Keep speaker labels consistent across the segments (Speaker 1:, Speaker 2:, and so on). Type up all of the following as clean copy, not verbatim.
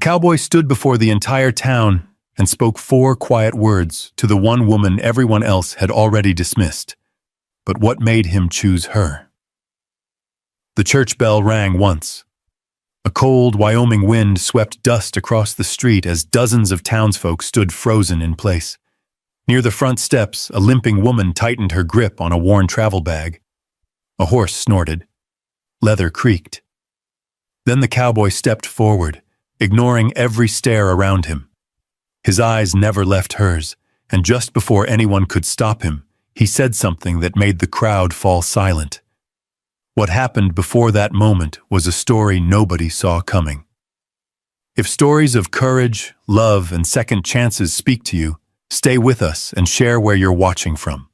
Speaker 1: cowboy stood before the entire town and spoke 4 quiet words to the one woman everyone else had already dismissed. But what made him choose her? The church bell rang once. A cold Wyoming wind swept dust across the street as dozens of townsfolk stood frozen in place. Near the front steps, a limping woman tightened her grip on a worn travel bag. A horse snorted. Leather creaked. Then the cowboy stepped forward, ignoring every stare around him. His eyes never left hers, and just before anyone could stop him, he said something that made the crowd fall silent. What happened before that moment was a story nobody saw coming. If stories of courage, love, and second chances speak to you, stay with us and share where you're watching from.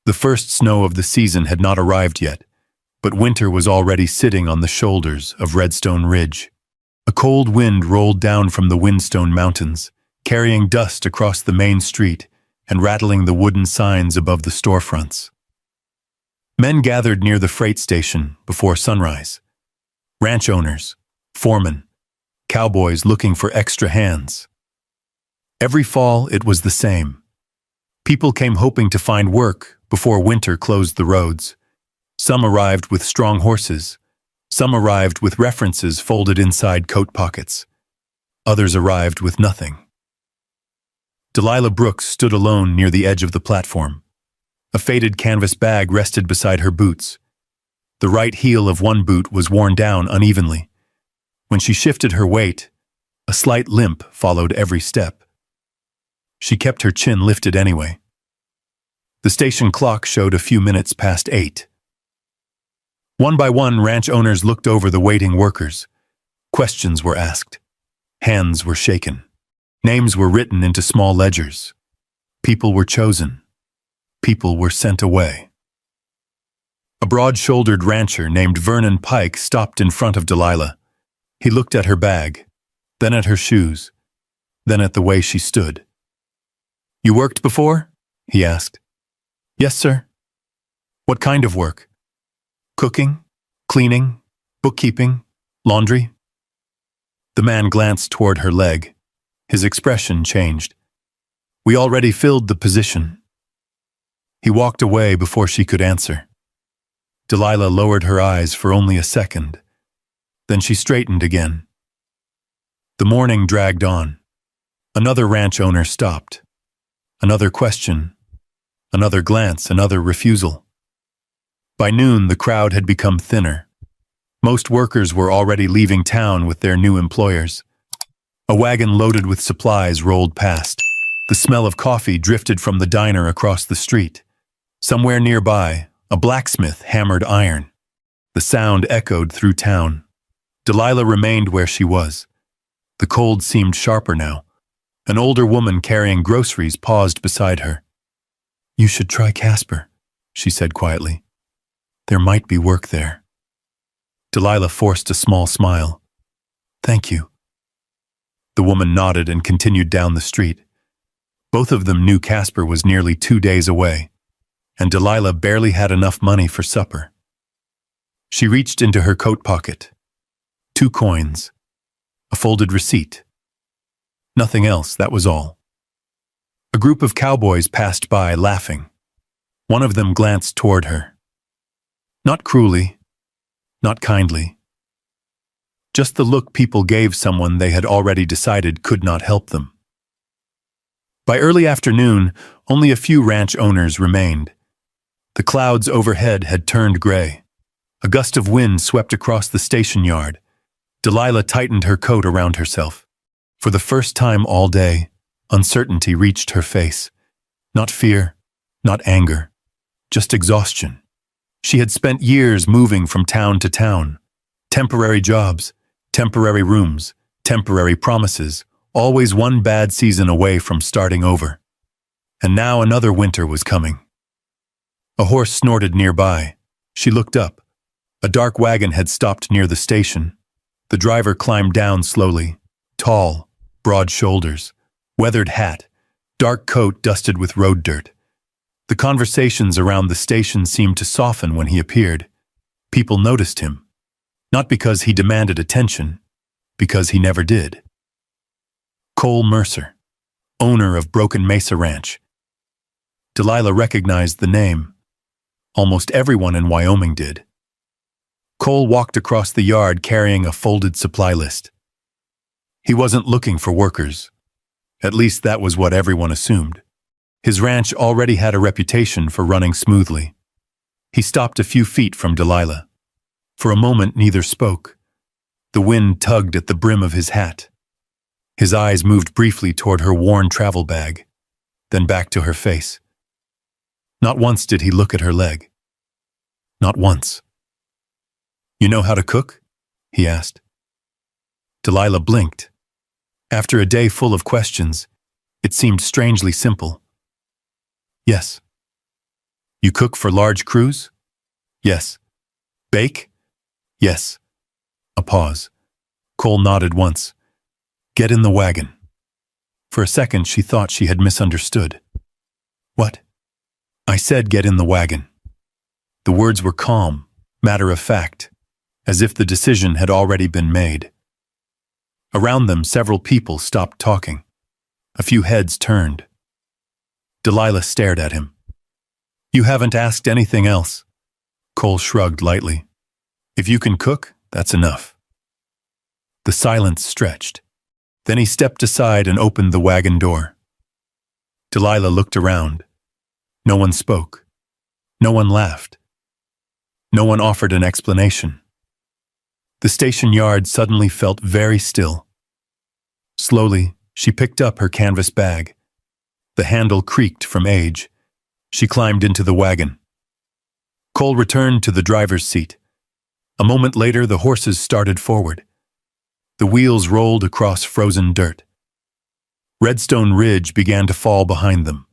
Speaker 1: The first snow of the season had not arrived yet, but winter was already sitting on the shoulders of Redstone Ridge. A cold wind rolled down from the Windstone Mountains, carrying dust across the main street and rattling the wooden signs above the storefronts. Men gathered near the freight station before sunrise. Ranch owners, foremen, cowboys looking for extra hands. Every fall it was the same. People came hoping to find work before winter closed the roads. Some arrived with strong horses. Some arrived with references folded inside coat pockets. Others arrived with nothing. Delilah Brooks stood alone near the edge of the platform. A faded canvas bag rested beside her boots. The right heel of one boot was worn down unevenly. When she shifted her weight, a slight limp followed every step. She kept her chin lifted anyway. The station clock showed a few minutes past 8. One by one, ranch owners looked over the waiting workers. Questions were asked. Hands were shaken. Names were written into small ledgers. People were chosen. People were sent away. A broad-shouldered rancher named Vernon Pike stopped in front of Delilah. He looked at her bag, then at her shoes, then at the way she stood. "You worked before?" he asked. "Yes, sir." "What kind of work?" "Cooking, cleaning, bookkeeping, laundry?" The man glanced toward her leg. His expression changed. "We already filled the position." He walked away before she could answer. Delilah lowered her eyes for only a second. Then she straightened again. The morning dragged on. Another ranch owner stopped. Another question. Another glance, another refusal. By noon, the crowd had become thinner. Most workers were already leaving town with their new employers. A wagon loaded with supplies rolled past. The smell of coffee drifted from the diner across the street. Somewhere nearby, a blacksmith hammered iron. The sound echoed through town. Delilah remained where she was. The cold seemed sharper now. An older woman carrying groceries paused beside her. "You should try Casper," she said quietly. "There might be work there." Delilah forced a small smile. "Thank you." The woman nodded and continued down the street. Both of them knew Casper was nearly 2 days away, and Delilah barely had enough money for supper. She reached into her coat pocket. 2 coins. A folded receipt. Nothing else, that was all. A group of cowboys passed by, laughing. One of them glanced toward her. Not cruelly, not kindly. Just the look people gave someone they had already decided could not help them. By early afternoon, only a few ranch owners remained. The clouds overhead had turned gray. A gust of wind swept across the station yard. Delilah tightened her coat around herself. For the first time all day, uncertainty reached her face. Not fear, not anger, just exhaustion. She had spent years moving from town to town. Temporary jobs, temporary rooms, temporary promises, always one bad season away from starting over. And now another winter was coming. A horse snorted nearby. She looked up. A dark wagon had stopped near the station. The driver climbed down slowly. Tall, broad shoulders, weathered hat, dark coat dusted with road dirt. The conversations around the station seemed to soften when he appeared. People noticed him. Not because he demanded attention, because he never did. Cole Mercer, owner of Broken Mesa Ranch. Delilah recognized the name. Almost everyone in Wyoming did. Cole walked across the yard carrying a folded supply list. He wasn't looking for workers. At least that was what everyone assumed. His ranch already had a reputation for running smoothly. He stopped a few feet from Delilah. For a moment, neither spoke. The wind tugged at the brim of his hat. His eyes moved briefly toward her worn travel bag, then back to her face. Not once did he look at her leg. Not once. "You know how to cook?" he asked. Delilah blinked. After a day full of questions, it seemed strangely simple. "Yes." "You cook for large crews?" "Yes." "Bake?" "Yes." A pause. Cole nodded once. "Get in the wagon." For a second, she thought she had misunderstood. "What?" "I said get in the wagon." The words were calm, matter-of-fact, as if the decision had already been made. Around them, several people stopped talking. A few heads turned. Delilah stared at him. "You haven't asked anything else." Cole shrugged lightly. "If you can cook, that's enough." The silence stretched. Then he stepped aside and opened the wagon door. Delilah looked around. No one spoke. No one laughed. No one offered an explanation. The station yard suddenly felt very still. Slowly, she picked up her canvas bag. The handle creaked from age. She climbed into the wagon. Cole returned to the driver's seat. A moment later, the horses started forward. The wheels rolled across frozen dirt. Redstone Ridge began to fall behind them.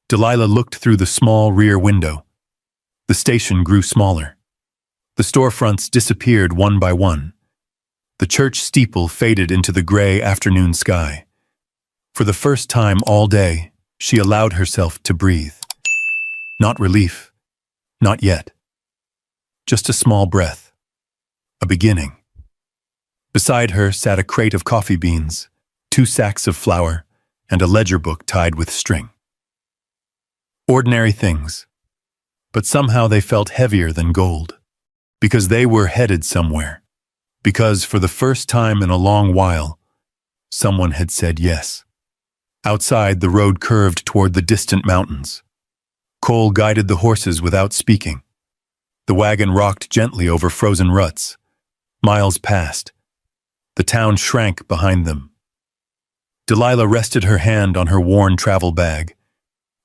Speaker 1: Delilah looked through the small rear window. The station grew smaller. The storefronts disappeared one by one. The church steeple faded into the gray afternoon sky. For the first time all day, she allowed herself to breathe. Not relief. Not yet. Just a small breath. A beginning. Beside her sat a crate of coffee beans, 2 sacks of flour, and a ledger book tied with string. Ordinary things. But somehow they felt heavier than gold. Because they were headed somewhere. Because for the first time in a long while, someone had said yes. Outside, the road curved toward the distant mountains. Cole guided the horses without speaking. The wagon rocked gently over frozen ruts. Miles passed. The town shrank behind them. Delilah rested her hand on her worn travel bag.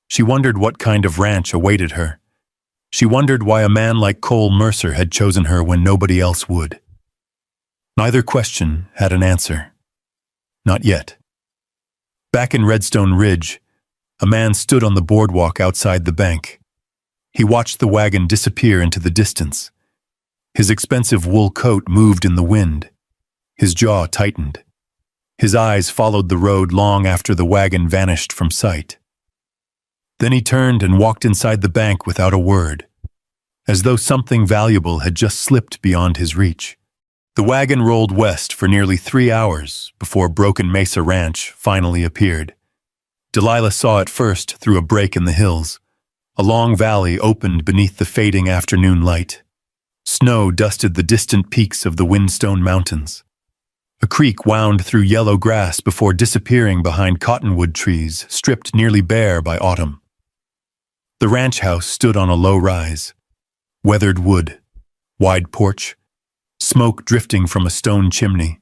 Speaker 1: She wondered what kind of ranch awaited her. She wondered why a man like Cole Mercer had chosen her when nobody else would. Neither question had an answer. Not yet. Back in Redstone Ridge, a man stood on the boardwalk outside the bank. He watched the wagon disappear into the distance. His expensive wool coat moved in the wind. His jaw tightened. His eyes followed the road long after the wagon vanished from sight. Then he turned and walked inside the bank without a word, as though something valuable had just slipped beyond his reach. The wagon rolled west for nearly 3 hours before Broken Mesa Ranch finally appeared. Delilah saw it first through a break in the hills. A long valley opened beneath the fading afternoon light. Snow dusted the distant peaks of the Windstone Mountains. A creek wound through yellow grass before disappearing behind cottonwood trees, stripped nearly bare by autumn. The ranch house stood on a low rise. Weathered wood, wide porch, smoke drifting from a stone chimney.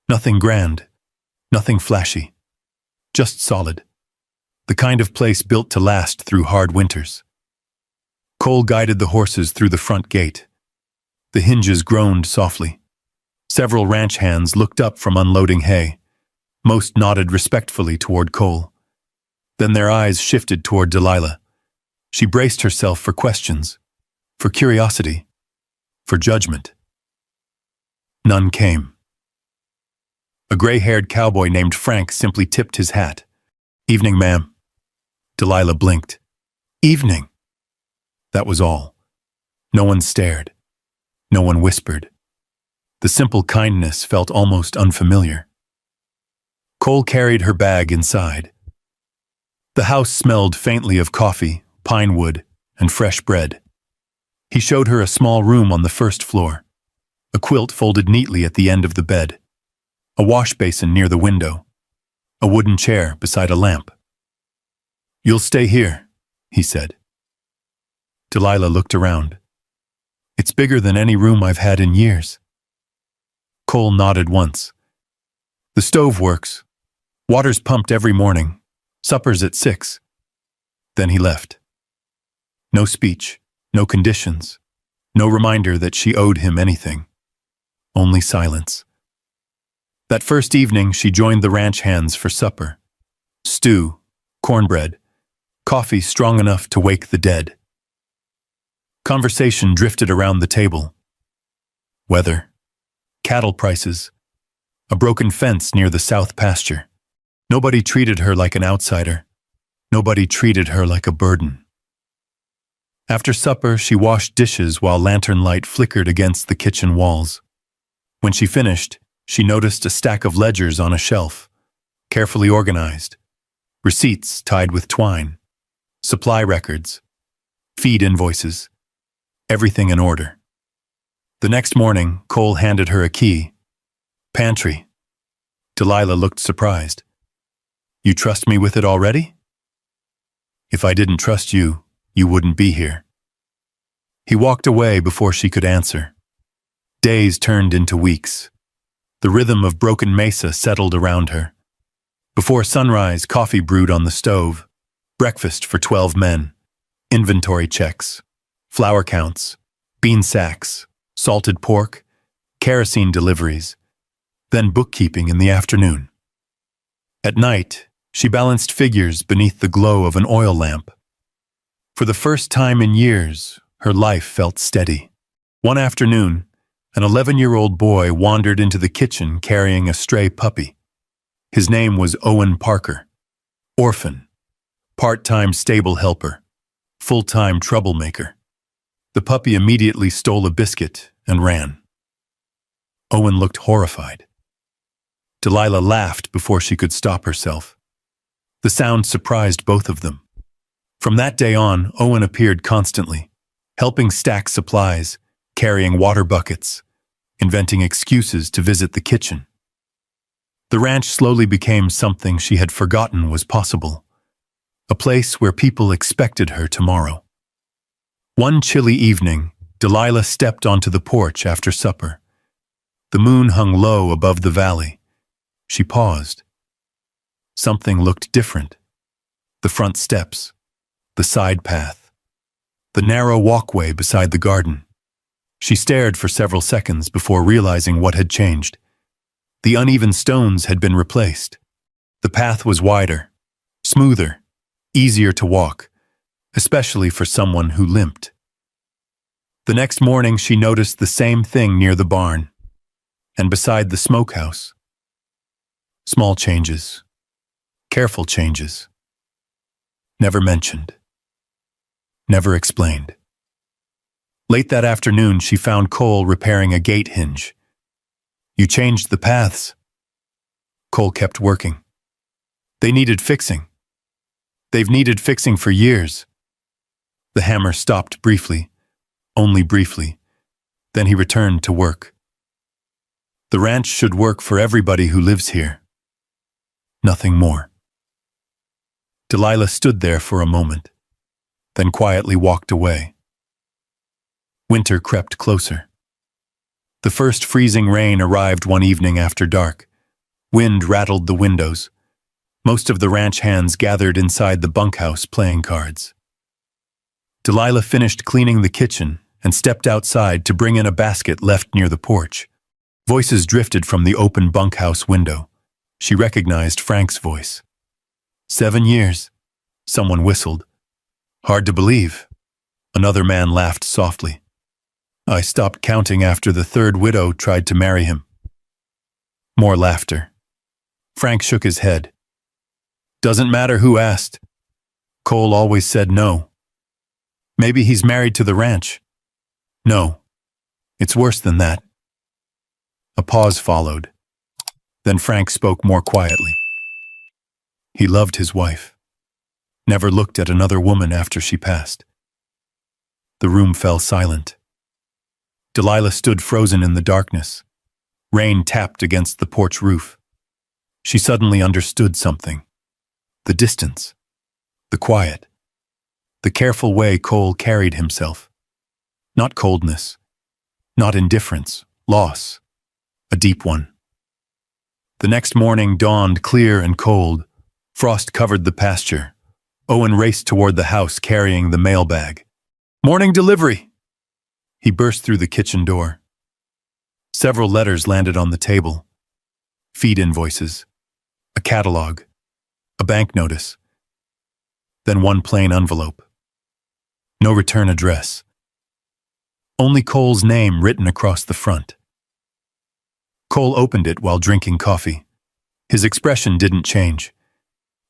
Speaker 1: Nothing grand, nothing flashy, just solid. The kind of place built to last through hard winters. Cole guided the horses through the front gate. The hinges groaned softly. Several ranch hands looked up from unloading hay. Most nodded respectfully toward Cole. Then their eyes shifted toward Delilah. She braced herself for questions, for curiosity, for judgment. None came. A gray-haired cowboy named Frank simply tipped his hat. "Evening, ma'am." Delilah blinked. "Evening." That was all. No one stared. No one whispered. The simple kindness felt almost unfamiliar. Cole carried her bag inside. The house smelled faintly of coffee, pine wood, and fresh bread. He showed her a small room on the first floor, a quilt folded neatly at the end of the bed, a wash basin near the window, a wooden chair beside a lamp. "You'll stay here," he said. Delilah looked around. "It's bigger than any room I've had in years." Cole nodded once. "The stove works. Water's pumped every morning. Supper's at 6. Then he left. No speech, no conditions, no reminder that she owed him anything. Only silence. That first evening, she joined the ranch hands for supper. Stew, cornbread, coffee strong enough to wake the dead. Conversation drifted around the table. Weather, cattle prices, a broken fence near the south pasture. Nobody treated her like an outsider. Nobody treated her like a burden. After supper, she washed dishes while lantern light flickered against the kitchen walls. When she finished, she noticed a stack of ledgers on a shelf, carefully organized, receipts tied with twine, supply records, feed invoices, everything in order. The next morning, Cole handed her a key. "Pantry." Delilah looked surprised. "You trust me with it already?" "If I didn't trust you, you wouldn't be here." He walked away before she could answer. Days turned into weeks. The rhythm of broken mesa settled around her. Before sunrise, coffee brewed on the stove, breakfast for 12 men, inventory checks, flour counts, bean sacks, salted pork, kerosene deliveries, then bookkeeping in the afternoon. At night, she balanced figures beneath the glow of an oil lamp. For the first time in years, her life felt steady. One afternoon, an 11-year-old boy wandered into the kitchen carrying a stray puppy. His name was Owen Parker. Orphan, part-time stable helper, full-time troublemaker. The puppy immediately stole a biscuit and ran. Owen looked horrified. Delilah laughed before she could stop herself. The sound surprised both of them. From that day on, Owen appeared constantly, helping stack supplies, carrying water buckets, inventing excuses to visit the kitchen. The ranch slowly became something she had forgotten was possible, a place where people expected her tomorrow. One chilly evening, Delilah stepped onto the porch after supper. The moon hung low above the valley. She paused. Something looked different. The front steps, the side path, the narrow walkway beside the garden. She stared for several seconds before realizing what had changed. The uneven stones had been replaced. The path was wider, smoother, easier to walk, especially for someone who limped. The next morning, she noticed the same thing near the barn and beside the smokehouse. Small changes, careful changes. Never mentioned. Never explained. Late that afternoon, she found Cole repairing a gate hinge. "You changed the paths." Cole kept working. "They needed fixing. They've needed fixing for years." The hammer stopped briefly, only briefly. Then he returned to work. "The ranch should work for everybody who lives here." Nothing more. Delilah stood there for a moment, then quietly walked away. Winter crept closer. The first freezing rain arrived one evening after dark. Wind rattled the windows. Most of the ranch hands gathered inside the bunkhouse playing cards. Delilah finished cleaning the kitchen and stepped outside to bring in a basket left near the porch. Voices drifted from the open bunkhouse window. She recognized Frank's voice. 7 years, someone whistled. "Hard to believe." Another man laughed softly. "I stopped counting after the third widow tried to marry him." More laughter. Frank shook his head. "Doesn't matter who asked. Cole always said no." "Maybe he's married to the ranch." "No, it's worse than that." A pause followed. Then Frank spoke more quietly. He loved his wife. Never looked at another woman after she passed. The room fell silent. Delilah stood frozen in the darkness. Rain tapped against the porch roof. She suddenly understood something. The distance. The quiet. The careful way Cole carried himself. Not coldness. Not indifference. Loss. A deep one. The next morning dawned clear and cold. Frost covered the pasture. Owen raced toward the house carrying the mailbag. "Morning delivery!" He burst through the kitchen door. Several letters landed on the table. Feed invoices. A catalog. A bank notice. Then one plain envelope. No return address. Only Cole's name written across the front. Cole opened it while drinking coffee. His expression didn't change,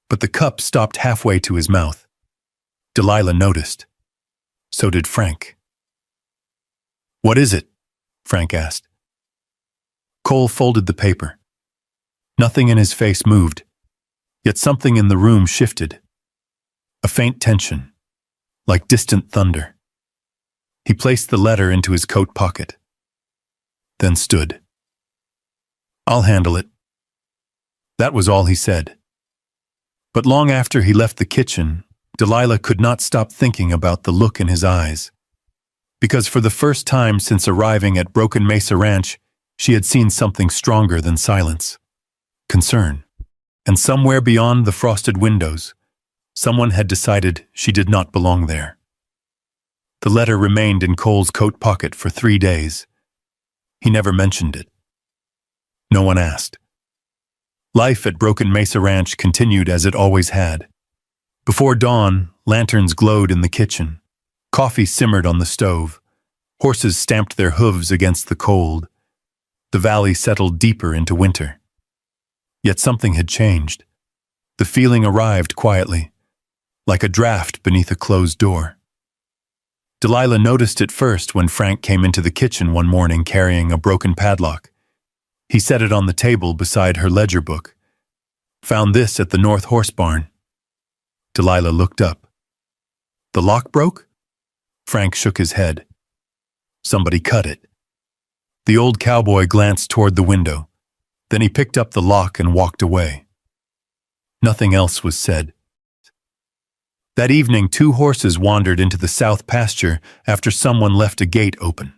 Speaker 1: but the cup stopped halfway to his mouth. Delilah noticed. So did Frank. "What is it?" Frank asked. Cole folded the paper. Nothing in his face moved, yet something in the room shifted. A faint tension, like distant thunder. He placed the letter into his coat pocket, then stood. "I'll handle it." That was all he said. But long after he left the kitchen, Delilah could not stop thinking about the look in his eyes. Because for the first time since arriving at Broken Mesa Ranch, she had seen something stronger than silence. Concern. And somewhere beyond the frosted windows, someone had decided she did not belong there. The letter remained in Cole's coat pocket for 3 days. He never mentioned it. No one asked. Life at Broken Mesa Ranch continued as it always had. Before dawn, lanterns glowed in the kitchen. Coffee simmered on the stove. Horses stamped their hooves against the cold. The valley settled deeper into winter. Yet something had changed. The feeling arrived quietly, like a draft beneath a closed door. Delilah noticed it first when Frank came into the kitchen one morning carrying a broken padlock. He set it on the table beside her ledger book. "Found this at the North Horse Barn." Delilah looked up. "The lock broke?" Frank shook his head. "Somebody cut it." The old cowboy glanced toward the window. Then he picked up the lock and walked away. Nothing else was said. That evening, 2 horses wandered into the south pasture after someone left a gate open.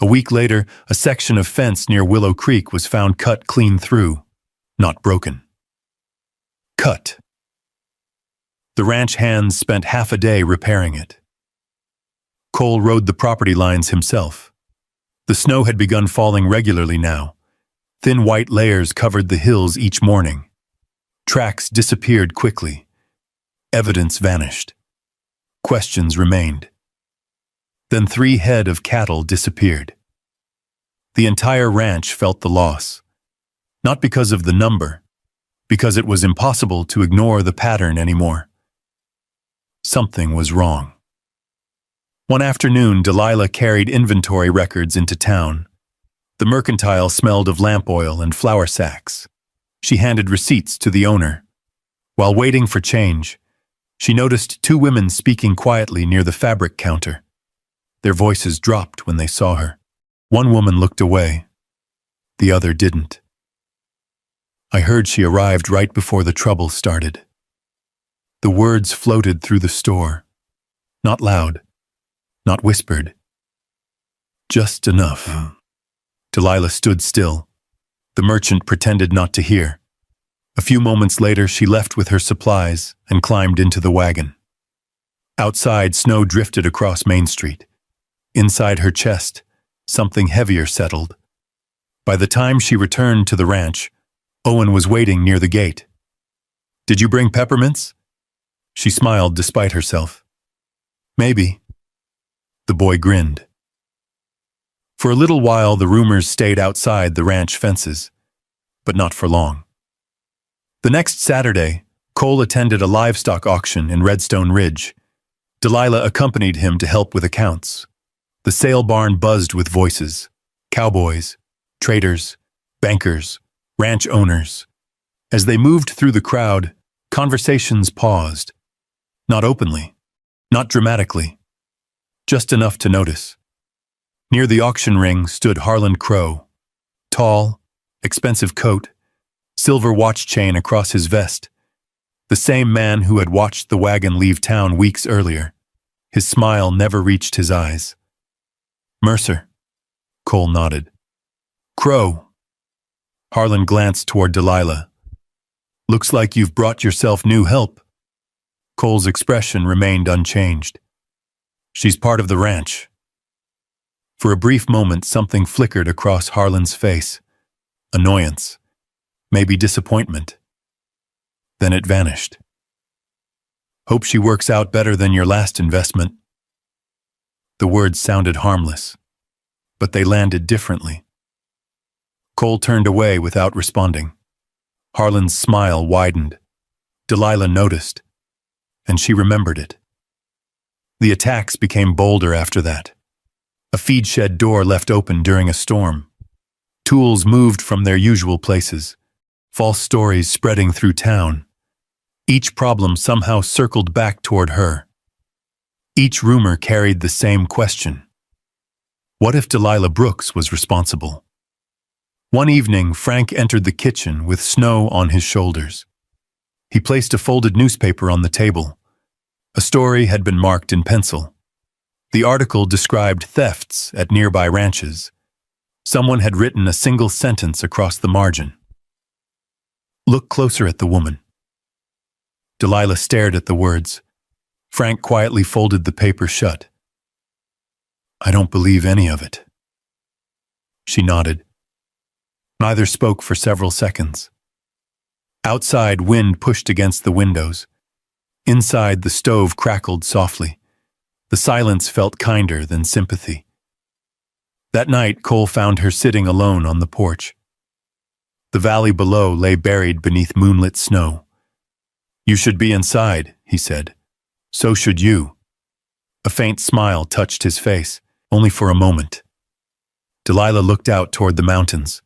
Speaker 1: A week later, a section of fence near Willow Creek was found cut clean through, not broken. Cut. The ranch hands spent half a day repairing it. Cole rode the property lines himself. The snow had begun falling regularly now. Thin white layers covered the hills each morning. Tracks disappeared quickly. Evidence vanished. Questions remained. Then 3 head of cattle disappeared. The entire ranch felt the loss. Not because of the number, because it was impossible to ignore the pattern anymore. Something was wrong. One afternoon, Delilah carried inventory records into town. The mercantile smelled of lamp oil and flour sacks. She handed receipts to the owner. While waiting for change, she noticed 2 women speaking quietly near the fabric counter. Their voices dropped when they saw her. One woman looked away. The other didn't. "I heard she arrived right before the trouble started." The words floated through the store. Not loud, not whispered. Just enough. Delilah stood still. The merchant pretended not to hear. A few moments later, she left with her supplies and climbed into the wagon. Outside, snow drifted across Main Street. Inside her chest, something heavier settled. By the time she returned to the ranch, Owen was waiting near the gate. "Did you bring peppermints?" She smiled despite herself. "Maybe." The boy grinned. For a little while, the rumors stayed outside the ranch fences, but not for long. The next Saturday, Cole attended a livestock auction in Redstone Ridge. Delilah accompanied him to help with accounts. The sale barn buzzed with voices. Cowboys, traders, bankers, ranch owners. As they moved through the crowd, conversations paused. Not openly, not dramatically, just enough to notice. Near the auction ring stood Harlan Crow, tall, expensive coat, silver watch chain across his vest. The same man who had watched the wagon leave town weeks earlier. His smile never reached his eyes. Mercer. Cole nodded. Crow. Harlan glanced toward Delilah. Looks like you've brought yourself new help. Cole's expression remained unchanged. She's part of the ranch. For a brief moment, something flickered across Harlan's face. Annoyance. Maybe disappointment. Then it vanished. Hope she works out better than your last investment. The words sounded harmless, but they landed differently. Cole turned away without responding. Harlan's smile widened. Delilah noticed, and she remembered it. The attacks became bolder after that. A feed shed door left open during a storm. Tools moved from their usual places. False stories spreading through town. Each problem somehow circled back toward her. Each rumor carried the same question. What if Delilah Brooks was responsible? One evening, Frank entered the kitchen with snow on his shoulders. He placed a folded newspaper on the table. A story had been marked in pencil. The article described thefts at nearby ranches. Someone had written a single sentence across the margin. Look closer at the woman. Delilah stared at the words. Frank quietly folded the paper shut. I don't believe any of it. She nodded. Neither spoke for several seconds. Outside, wind pushed against the windows. Inside, the stove crackled softly. The silence felt kinder than sympathy. That night, Cole found her sitting alone on the porch. The valley below lay buried beneath moonlit snow. You should be inside, he said. So should you. A faint smile touched his face, only for a moment. Delilah looked out toward the mountains.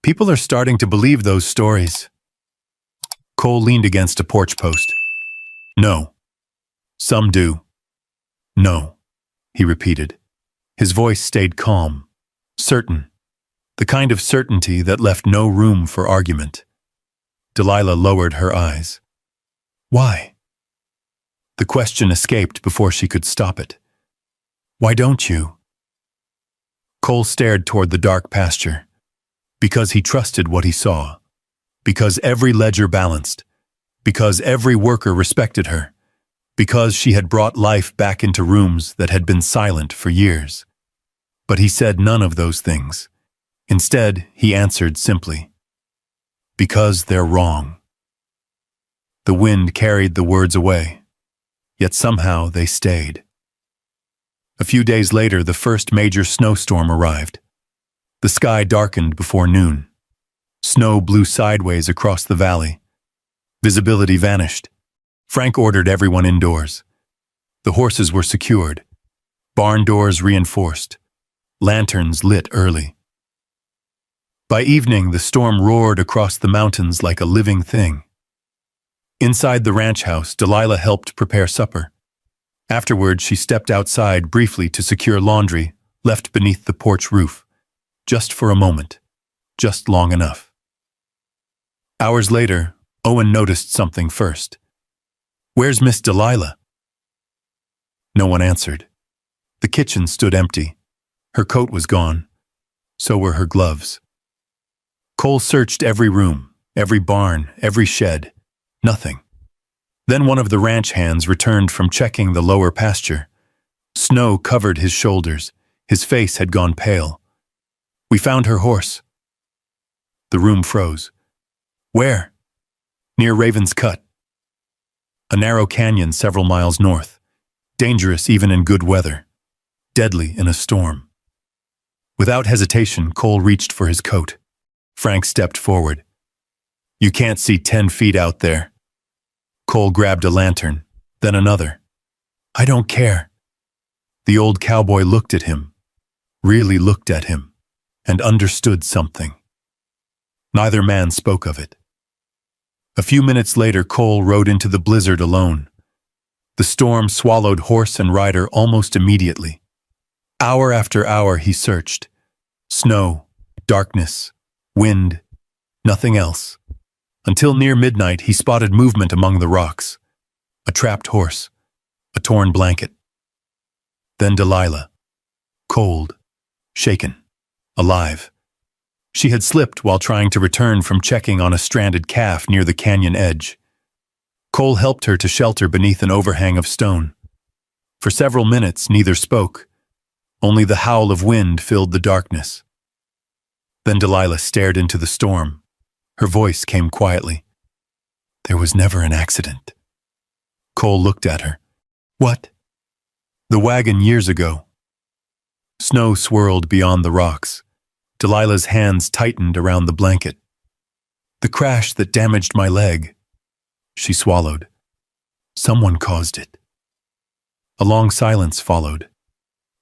Speaker 1: People are starting to believe those stories. Cole leaned against a porch post. No. Some do. No, he repeated. His voice stayed calm, certain, the kind of certainty that left no room for argument. Delilah lowered her eyes. Why? The question escaped before she could stop it. Why don't you? Cole stared toward the dark pasture. Because he trusted what he saw. Because every ledger balanced. Because every worker respected her. Because she had brought life back into rooms that had been silent for years. But he said none of those things. Instead, he answered simply, because they're wrong. The wind carried the words away, yet somehow they stayed. A few days later, the first major snowstorm arrived. The sky darkened before noon. Snow blew sideways across the valley. Visibility vanished. Frank ordered everyone indoors. The horses were secured. Barn doors reinforced. Lanterns lit early. By evening, the storm roared across the mountains like a living thing. Inside the ranch house, Delilah helped prepare supper. Afterward, she stepped outside briefly to secure laundry left beneath the porch roof. Just for a moment. Just long enough. Hours later, Owen noticed something first. Where's Miss Delilah? No one answered. The kitchen stood empty. Her coat was gone. So were her gloves. Cole searched every room, every barn, every shed. Nothing. Then one of the ranch hands returned from checking the lower pasture. Snow covered his shoulders. His face had gone pale. We found her horse. The room froze. Where? Near Raven's Cut. A narrow canyon several miles north. Dangerous even in good weather. Deadly in a storm. Without hesitation, Cole reached for his coat. Frank stepped forward. You can't see 10 feet out there. Cole grabbed a lantern, then another. I don't care. The old cowboy looked at him. Really looked at him. and understood something. Neither man spoke of it. A few minutes later, Cole rode into the blizzard alone. The storm swallowed horse and rider almost immediately. Hour after hour he searched. Snow, darkness, wind, nothing else. Until near midnight he spotted movement among the rocks. A trapped horse, a torn blanket. Then Delilah, cold, shaken, alive. She had slipped while trying to return from checking on a stranded calf near the canyon edge. Cole helped her to shelter beneath an overhang of stone. For several minutes neither spoke. Only the howl of wind filled the darkness. Then Delilah stared into the storm. Her voice came quietly. "There was never an accident." Cole looked at her. "What?" "The wagon years ago." Snow swirled beyond the rocks. Delilah's hands tightened around the blanket. "The crash that damaged my leg." She swallowed. "Someone caused it." A long silence followed.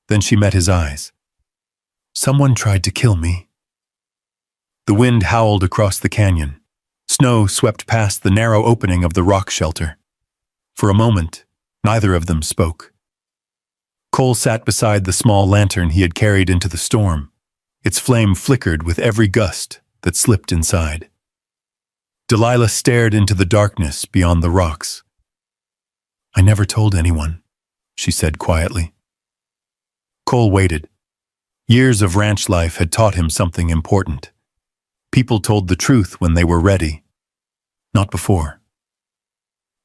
Speaker 1: Then she met his eyes. "Someone tried to kill me." The wind howled across the canyon. Snow swept past the narrow opening of the rock shelter. For a moment, neither of them spoke. Cole sat beside the small lantern he had carried into the storm. Its flame flickered with every gust that slipped inside. Delilah stared into the darkness beyond the rocks. "I never told anyone," she said quietly. Cole waited. Years of ranch life had taught him something important. People told the truth when they were ready, not before.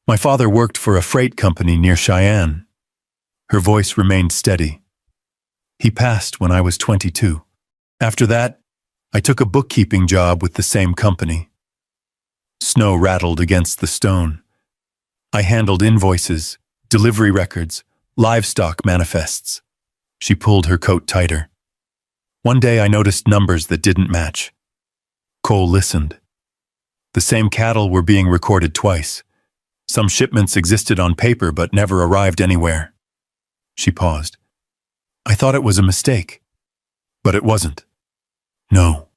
Speaker 1: "My father worked for a freight company near Cheyenne." Her voice remained steady. "He passed when I was 22. After that, I took a bookkeeping job with the same company." Snow rattled against the stone. "I handled invoices, delivery records, livestock manifests." She pulled her coat tighter. "One day I noticed numbers that didn't match." Cole listened. The same cattle were being recorded twice. Some shipments existed on paper but never arrived anywhere. She paused. "I thought it was a mistake. But it wasn't." "No."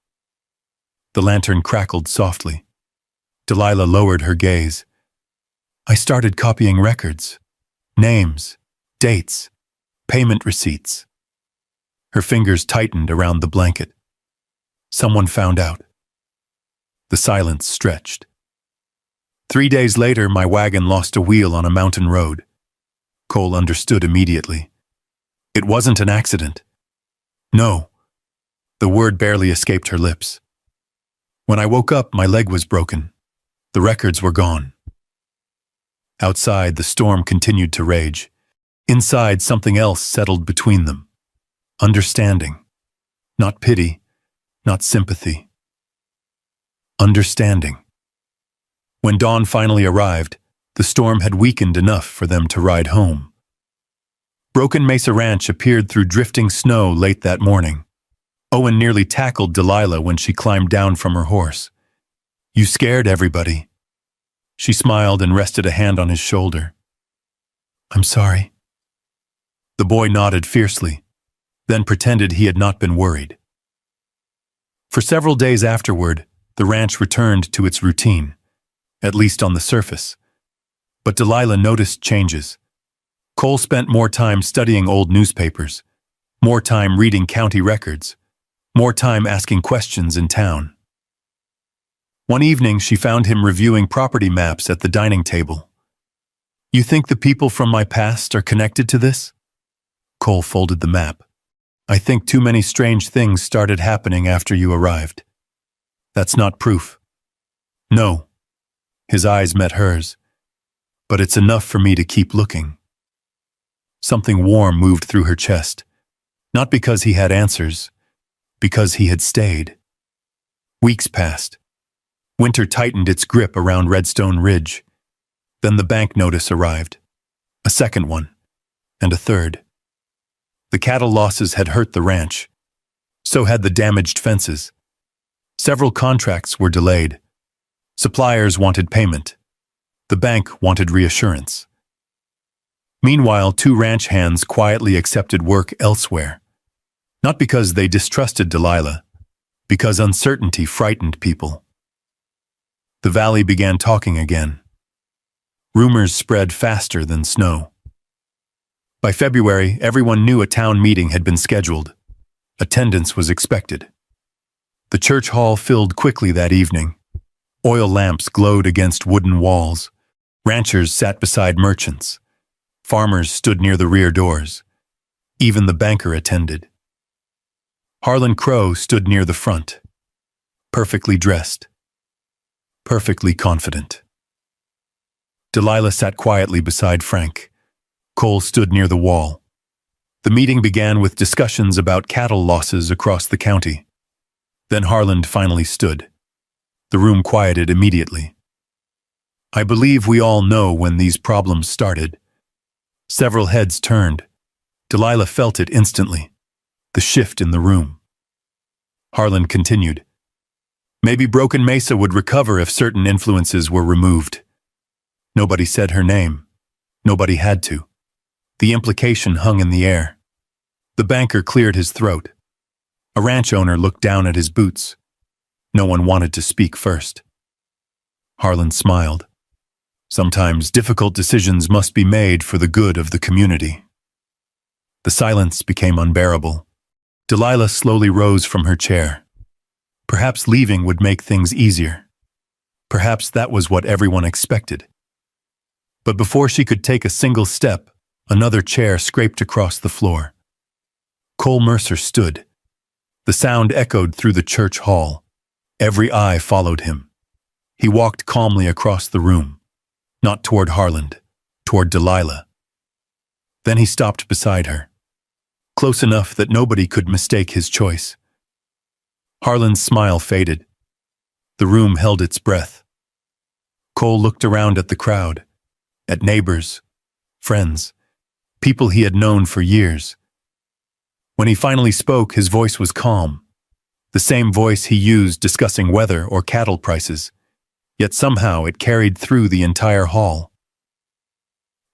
Speaker 1: The lantern crackled softly. Delilah lowered her gaze. "I started copying records. Names, dates, payment receipts." Her fingers tightened around the blanket. "Someone found out." The silence stretched. 3 days later, my wagon lost a wheel on a mountain road. Cole understood immediately. It wasn't an accident. No. The word barely escaped her lips. When I woke up, my leg was broken. The records were gone. Outside, the storm continued to rage. Inside, something else settled between them. Understanding. Not pity, not sympathy. Understanding. When dawn finally arrived, the storm had weakened enough for them to ride home. Broken Mesa Ranch appeared through drifting snow late that morning. Owen nearly tackled Delilah when she climbed down from her horse. "You scared everybody." She smiled and rested a hand on his shoulder. "I'm sorry." The boy nodded fiercely, then pretended he had not been worried. For several days afterward, the ranch returned to its routine, at least on the surface. But Delilah noticed changes. Cole spent more time studying old newspapers, more time reading county records, more time asking questions in town. One evening, she found him reviewing property maps at the dining table. "You think the people from my past are connected to this?" Cole folded the map. "I think too many strange things started happening after you arrived." "That's not proof." "No." His eyes met hers. "But it's enough for me to keep looking." Something warm moved through her chest. Not because he had answers, because he had stayed. Weeks passed. Winter tightened its grip around Redstone Ridge. Then the bank notice arrived. A second one. And a third. The cattle losses had hurt the ranch. So had the damaged fences. Several contracts were delayed. Suppliers wanted payment. The bank wanted reassurance. Meanwhile, 2 ranch hands quietly accepted work elsewhere. Not because they distrusted Delilah, because uncertainty frightened people. The valley began talking again. Rumors spread faster than snow. By February, everyone knew a town meeting had been scheduled. Attendance was expected. The church hall filled quickly that evening. Oil lamps glowed against wooden walls. Ranchers sat beside merchants. Farmers stood near the rear doors. Even the banker attended. Harlan Crow stood near the front, perfectly dressed, perfectly confident. Delilah sat quietly beside Frank. Cole stood near the wall. The meeting began with discussions about cattle losses across the county. Then Harlan finally stood. The room quieted immediately. I believe we all know when these problems started. Several heads turned. Delilah felt it instantly, the shift in the room. Harlan continued. Maybe Broken Mesa would recover if certain influences were removed. Nobody said her name. Nobody had to. The implication hung in the air. The banker cleared his throat. A ranch owner looked down at his boots. No one wanted to speak first. Harlan smiled. Sometimes difficult decisions must be made for the good of the community. The silence became unbearable. Delilah slowly rose from her chair. Perhaps leaving would make things easier. Perhaps that was what everyone expected. But before she could take a single step, another chair scraped across the floor. Cole Mercer stood. The sound echoed through the church hall. Every eye followed him. He walked calmly across the room, not toward Harlan, toward Delilah. Then he stopped beside her, close enough that nobody could mistake his choice. Harlan's smile faded. The room held its breath. Cole looked around at the crowd, at neighbors, friends, people he had known for years. When he finally spoke, his voice was calm, the same voice he used discussing weather or cattle prices, yet somehow it carried through the entire hall.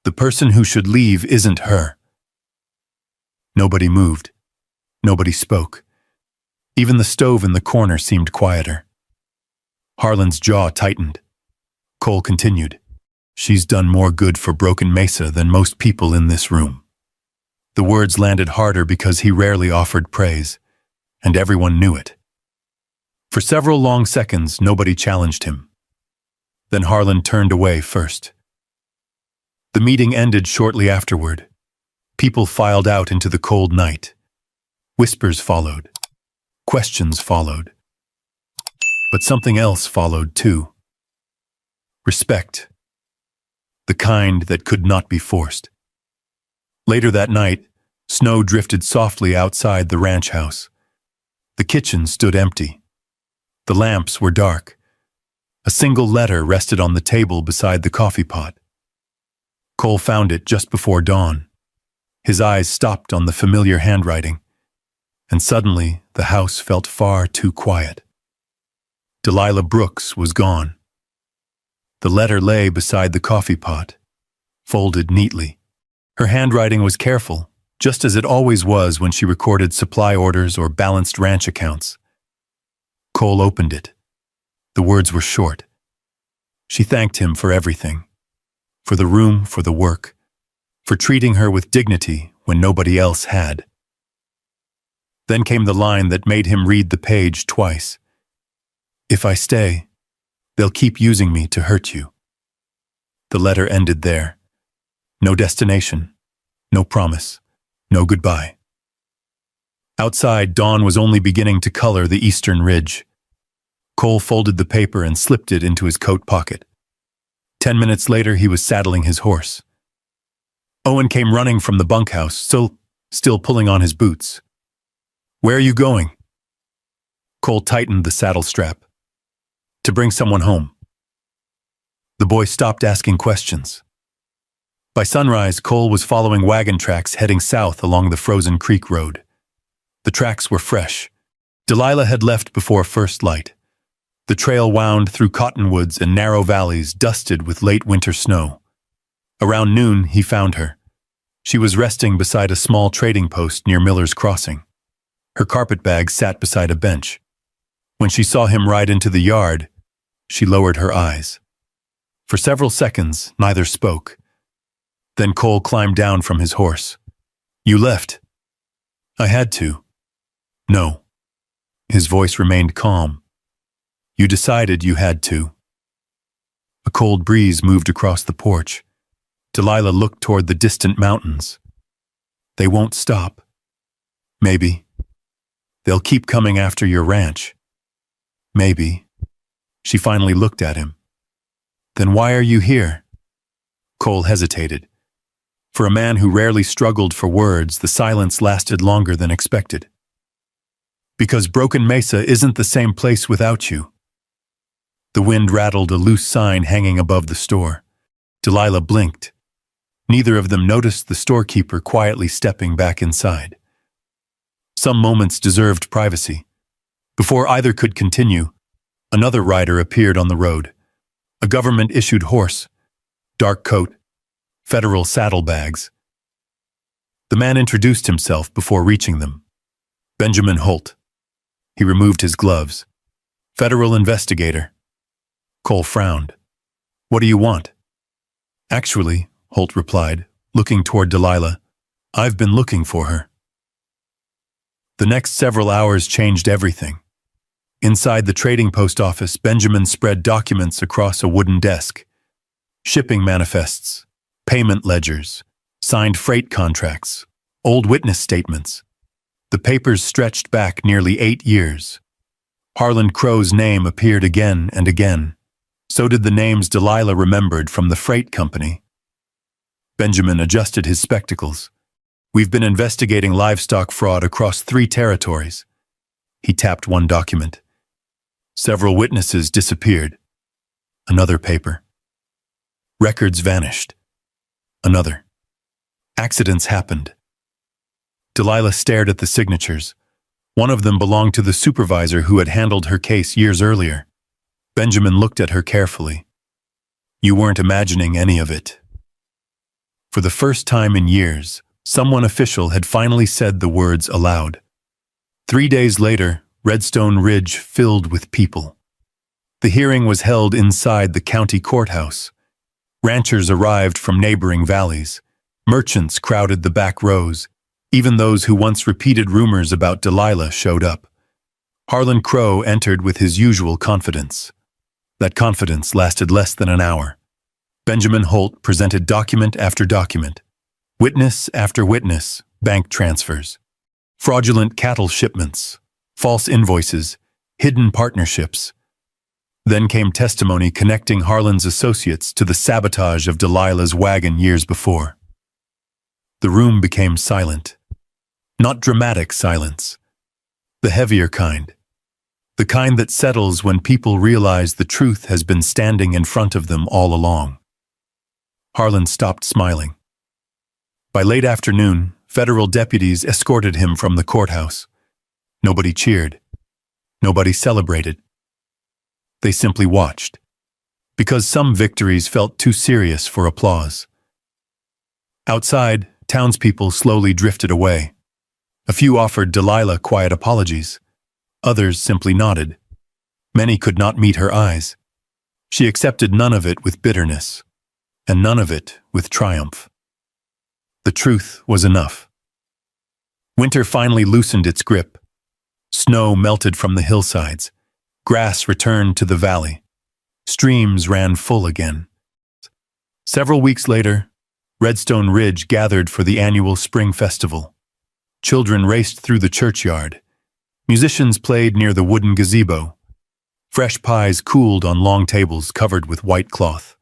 Speaker 1: The person who should leave isn't her. Nobody moved. Nobody spoke. Even the stove in the corner seemed quieter. Harlan's jaw tightened. Cole continued. She's done more good for Broken Mesa than most people in this room. The words landed harder because he rarely offered praise, and everyone knew it. For several long seconds, nobody challenged him. Then Harlan turned away first. The meeting ended shortly afterward. People filed out into the cold night. Whispers followed. Questions followed. But something else followed too. Respect. The kind that could not be forced. Later that night, snow drifted softly outside the ranch house. The kitchen stood empty. The lamps were dark. A single letter rested on the table beside the coffee pot. Cole found it just before dawn. His eyes stopped on the familiar handwriting, and suddenly the house felt far too quiet. Delilah Brooks was gone. The letter lay beside the coffee pot, folded neatly. Her handwriting was careful, just as it always was when she recorded supply orders or balanced ranch accounts. Cole opened it. The words were short. She thanked him for everything. For the room, for the work, for treating her with dignity when nobody else had. Then came the line that made him read the page twice. If I stay, they'll keep using me to hurt you. The letter ended there. No destination, no promise, no goodbye. Outside, dawn was only beginning to color the eastern ridge. Cole folded the paper and slipped it into his coat pocket. 10 minutes later, he was saddling his horse. Owen came running from the bunkhouse, still pulling on his boots. Where are you going? Cole tightened the saddle strap. To bring someone home. The boy stopped asking questions. By sunrise, Cole was following wagon tracks heading south along the Frozen Creek Road. The tracks were fresh. Delilah had left before first light. The trail wound through cottonwoods and narrow valleys dusted with late winter snow. Around noon, he found her. She was resting beside a small trading post near Miller's Crossing. Her carpetbag sat beside a bench. When she saw him ride into the yard, she lowered her eyes. For several seconds, neither spoke. Then Cole climbed down from his horse. "You left." "I had to." "No." His voice remained calm. "You decided you had to." A cold breeze moved across the porch. Delilah looked toward the distant mountains. "They won't stop." "Maybe. They'll keep coming after your ranch." "Maybe." She finally looked at him. "Then why are you here?" Cole hesitated. For a man who rarely struggled for words, the silence lasted longer than expected. "Because Broken Mesa isn't the same place without you." The wind rattled a loose sign hanging above the store. Delilah blinked. Neither of them noticed the storekeeper quietly stepping back inside. Some moments deserved privacy. Before either could continue, another rider appeared on the road. A government-issued horse, dark coat, federal saddlebags. The man introduced himself before reaching them. Benjamin Holt. He removed his gloves. "Federal investigator." Cole frowned. "What do you want?" "Actually," Holt replied, looking toward Delilah, "I've been looking for her." The next several hours changed everything. Inside the trading post office, Benjamin spread documents across a wooden desk. Shipping manifests, payment ledgers, signed freight contracts, old witness statements. The papers stretched back nearly 8 years. Harlan Crow's name appeared again and again. So did the names Delilah remembered from the freight company. Benjamin adjusted his spectacles. "We've been investigating livestock fraud across 3 territories." He tapped one document. Several witnesses disappeared. Another paper. Records vanished. Another. Accidents happened. Delilah stared at the signatures. One of them belonged to the supervisor who had handled her case years earlier. Benjamin looked at her carefully. "You weren't imagining any of it." For the first time in years, someone official had finally said the words aloud. 3 days later, Redstone Ridge filled with people. The hearing was held inside the county courthouse. Ranchers arrived from neighboring valleys. Merchants crowded the back rows. Even those who once repeated rumors about Delilah showed up. Harlan Crow entered with his usual confidence. That confidence lasted less than an hour. Benjamin Holt presented document after document. Witness after witness, bank transfers. Fraudulent cattle shipments. False invoices. Hidden partnerships. Then came testimony connecting Harlan's associates to the sabotage of Delilah's wagon years before. The room became silent. Not dramatic silence. The heavier kind. The kind that settles when people realize the truth has been standing in front of them all along. Harlan stopped smiling. By late afternoon, federal deputies escorted him from the courthouse. Nobody cheered. Nobody celebrated. They simply watched. Because some victories felt too serious for applause. Outside, townspeople slowly drifted away. A few offered Delilah quiet apologies. Others simply nodded. Many could not meet her eyes. She accepted none of it with bitterness, and none of it with triumph. The truth was enough. Winter finally loosened its grip. Snow melted from the hillsides. Grass returned to the valley. Streams ran full again. Several weeks later, Redstone Ridge gathered for the annual spring festival. Children raced through the churchyard. Musicians played near the wooden gazebo. Fresh pies cooled on long tables covered with white cloth.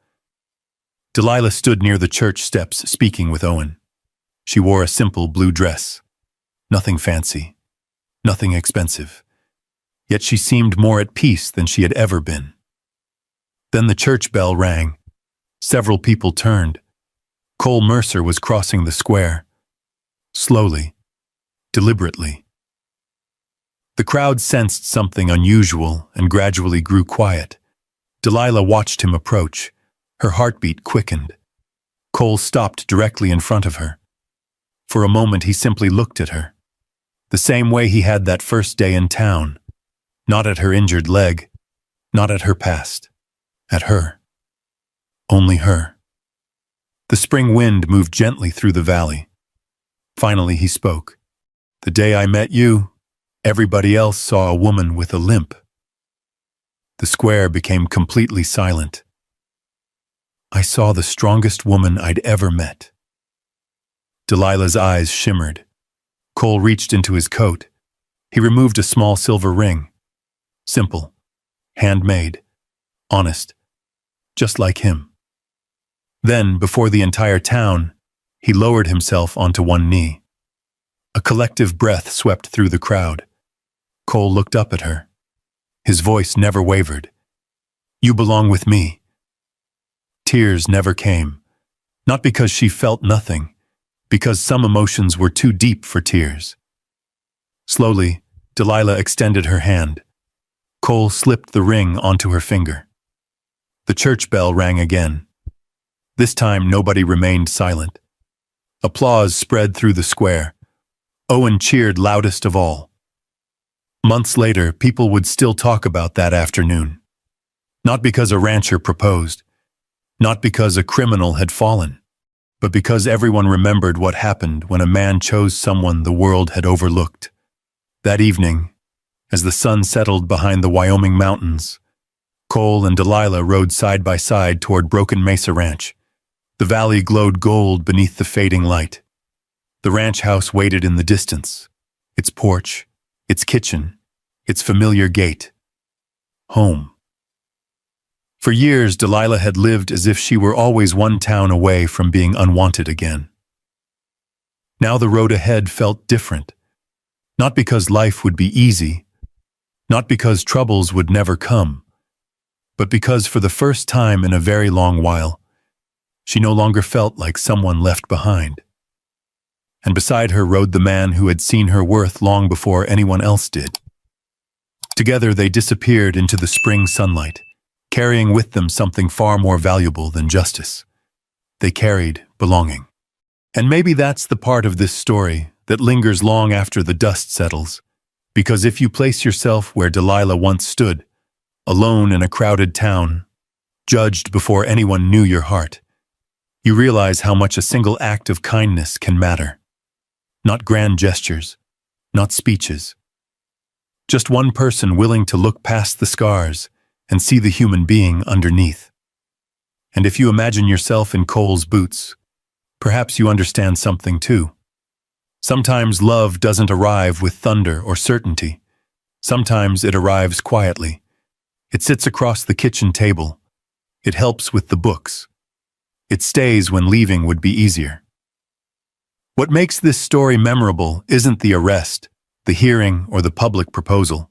Speaker 1: Delilah stood near the church steps speaking with Owen. She wore a simple blue dress. Nothing fancy. Nothing expensive. Yet she seemed more at peace than she had ever been. Then the church bell rang. Several people turned. Cole Mercer was crossing the square. Slowly. Deliberately. The crowd sensed something unusual and gradually grew quiet. Delilah watched him approach. Her heartbeat quickened. Cole stopped directly in front of her. For a moment he simply looked at her. The same way he had that first day in town. Not at her injured leg, not at her past. At her. Only her. The spring wind moved gently through the valley. Finally he spoke. The day I met you, everybody else saw a woman with a limp. The square became completely silent. I saw the strongest woman I'd ever met. Delilah's eyes shimmered. Cole reached into his coat. He removed a small silver ring. Simple, handmade, honest, just like him. Then, before the entire town, he lowered himself onto one knee. A collective breath swept through the crowd. Cole looked up at her. His voice never wavered. You belong with me. Tears never came, not because she felt nothing, because some emotions were too deep for tears. Slowly, Delilah extended her hand. Cole slipped the ring onto her finger. The church bell rang again. This time nobody remained silent. Applause spread through the square. Owen cheered loudest of all. Months later, people would still talk about that afternoon. Not because a rancher proposed, not because a criminal had fallen, but because everyone remembered what happened when a man chose someone the world had overlooked. That evening, as the sun settled behind the Wyoming mountains, Cole and Delilah rode side by side toward Broken Mesa Ranch. The valley glowed gold beneath the fading light. The ranch house waited in the distance, its porch, its kitchen, its familiar gate. Home. For years, Delilah had lived as if she were always one town away from being unwanted again. Now the road ahead felt different. Not because life would be easy, not because troubles would never come, but because for the first time in a very long while, she no longer felt like someone left behind. And beside her rode the man who had seen her worth long before anyone else did. Together they disappeared into the spring sunlight, carrying with them something far more valuable than justice. They carried belonging. And maybe that's the part of this story that lingers long after the dust settles, because if you place yourself where Delilah once stood, alone in a crowded town, judged before anyone knew your heart, you realize how much a single act of kindness can matter. Not grand gestures, not speeches. Just one person willing to look past the scars and see the human being underneath. And if you imagine yourself in Cole's boots, perhaps you understand something too. Sometimes love doesn't arrive with thunder or certainty. Sometimes it arrives quietly. It sits across the kitchen table. It helps with the books. It stays when leaving would be easier. What makes this story memorable isn't the arrest, the hearing, or the public proposal.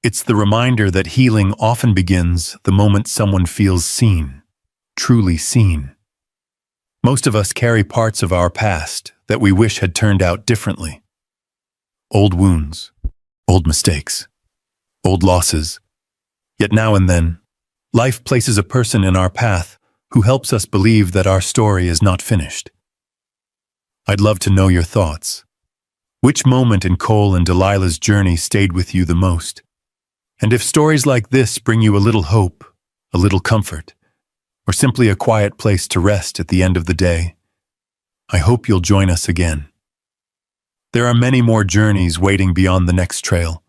Speaker 1: It's the reminder that healing often begins the moment someone feels seen, truly seen. Most of us carry parts of our past that we wish had turned out differently. Old wounds, old mistakes, old losses. Yet now and then, life places a person in our path who helps us believe that our story is not finished. I'd love to know your thoughts. Which moment in Cole and Delilah's journey stayed with you the most? And if stories like this bring you a little hope, a little comfort, or simply a quiet place to rest at the end of the day, I hope you'll join us again. There are many more journeys waiting beyond the next trail.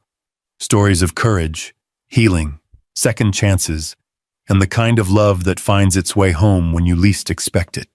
Speaker 1: Stories of courage, healing, second chances, and the kind of love that finds its way home when you least expect it.